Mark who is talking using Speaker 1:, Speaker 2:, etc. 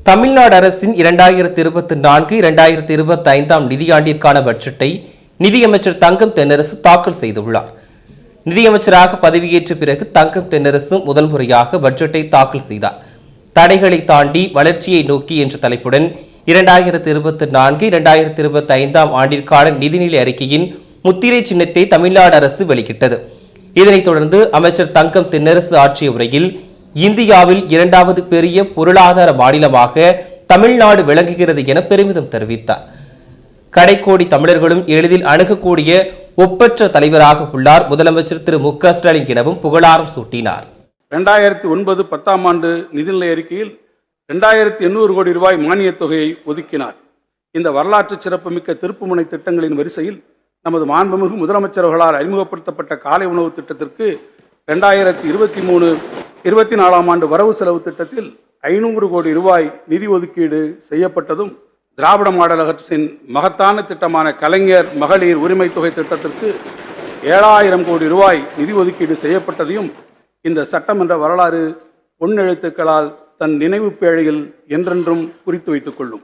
Speaker 1: தமிழ்நாடு அரசின் 2024-2025 நிதியாண்டிற்கான பட்ஜெட்டை நிதியமைச்சர் தங்கம் தென்னரசு தாக்கல் செய்துள்ளார். நிதியமைச்சராக பதவியேற்ற பிறகு தங்கம் தென்னரசு முதல் முறையாக பட்ஜெட்டை தாக்கல் செய்தார். தடைகளை தாண்டி வளர்ச்சியை நோக்கி என்ற தலைப்புடன் 2024-2025 ஆண்டிற்கான நிதிநிலை அறிக்கையின் முத்திரை சின்னத்தை தமிழ்நாடு அரசு வெளியிட்டது. இதனைத் தொடர்ந்து அமைச்சர் தங்கம் தென்னரசு ஆற்றிய உரையில் இந்தியாவில் இரண்டாவது பெரிய பொருளாதார மாநிலமாக தமிழ்நாடு விளங்குகிறது என பெருமிதம் தெரிவித்தார். கடைக்கோடி தமிழர்களும் எளிதில் அணுகக்கூடிய ஒப்பற்ற தலைவராக உள்ளார் முதலமைச்சர் திரு மு க ஸ்டாலின் எனவும் புகழாரம் சூட்டினார்.
Speaker 2: 2009-10 ஆண்டு நிதிநிலை அறிக்கையில் 2800 கோடி ரூபாய் மானியத் தொகையை ஒதுக்கினார். இந்த வரலாற்று சிறப்புமிக்க திருப்புமுனை திட்டங்களின் வரிசையில் நமது மாண்புமிகு முதலமைச்சர்களால் அறிமுகப்படுத்தப்பட்ட காலை உணவு திட்டத்திற்கு 2023-24 ஆண்டு வரவு செலவு திட்டத்தில் 500 கோடி ரூபாய் நிதி ஒதுக்கீடு செய்யப்பட்டதும், திராவிட மாடல் அரசின் மகத்தான திட்டமான கலைஞர் மகளிர் உரிமை தொகை திட்டத்திற்கு 7000 கோடி ரூபாய் நிதி ஒதுக்கீடு செய்யப்பட்டதையும் இந்த சட்டமன்ற வரலாறு பொன்னெழுத்துக்களால் தன் நினைவு பேழையில் என்றென்றும் குறித்து வைத்துக் கொள்ளும்.